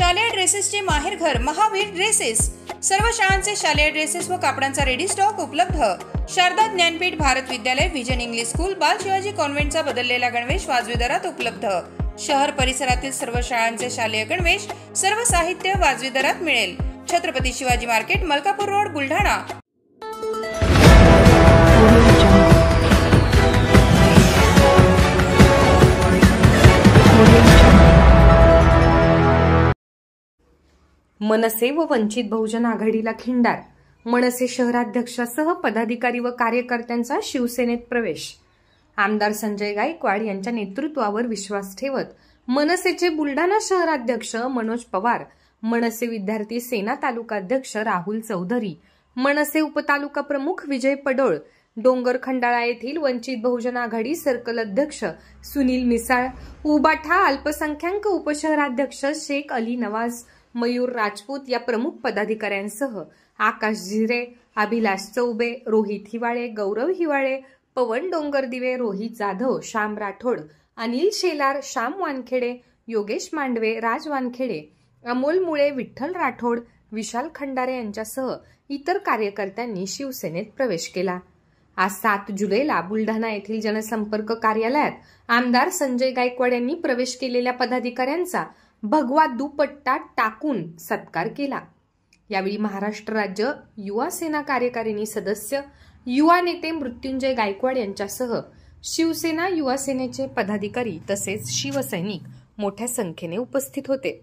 शालेय ड्रेसेसचे माहेरघर महावीर ड्रेसेस। सर्व शाळांचे शालेय ड्रेसेस व कापडांचा रेडी स्टॉक उपलब्ध। शारदा ज्ञानपीठ भारत विद्यालय विजन इंग्लिश स्कूल बाल शिवाजी कॉन्व्हेंटचा बदललेला गणवेश वाजवी दरात उपलब्ध। शहर परिसरातील सर्व शाळांचे शालेय गणवेश सर्व साहित्य वाजवी दरात मिळेल। Chhatrapati Shivaji market, Malkapur road, Buldhana. मनसे व वंचित बहुजन आघाडीला खिंडार। मनसे शहराध्यक्षासह पदाधिकारी व कार्यकर्त्यांचा शिवसेनेत प्रवेश। आमदार संजय गायकवाड यांच्या नेतृत्वावर विश्वास ठेवत मनसेचे बुलढाणा शहराध्यक्ष मनोज पवार, मनसे विद्यार्थी सेना तालुकाध्यक्ष राहुल चौधरी, मनसे उपतालुका प्रमुख विजय पडोळ, डोंगर खंडाळा येथील वंचित बहुजन आघाडी सर्कल अध्यक्ष सुनील मिसाळ, उबाठा अल्पसंख्याक उपशहराध्यक्ष शेख अली नवाज, मयूर राजपूत या प्रमुख पदाधिकाऱ्यांसह आकाश झिरे, अभिलाष चौबे, रोहित हिवाळे, गौरव हिवाळे, पवन डोंगरदिवे, रोहित जाधव, श्याम राठोड, अनिल शेलार, श्याम वानखेडे, योगेश मांडवे, राज वानखेडे, अमोल मुळे, विठ्ठल राठोड, विशाल खंडारे यांच्यासह इतर कार्यकर्त्यांनी शिवसेनेत प्रवेश केला। आज 7 जुलैला बुलढाणा येथील जनसंपर्क कार्यालयात आमदार संजय गायकवाड यांनी प्रवेश केलेल्या पदाधिकाऱ्यांचा भगवा दुपट्टा टाकून सत्कार केला। यावेळी महाराष्ट्र राज्य युवा सेना कार्यकारिणी सदस्य, युवा नेते मृत्युंजय गायकवाड यांच्यासह शिवसेना युवा सेनेचे पदाधिकारी तसेच शिवसैनिक मोठ्या संख्येने उपस्थित होते।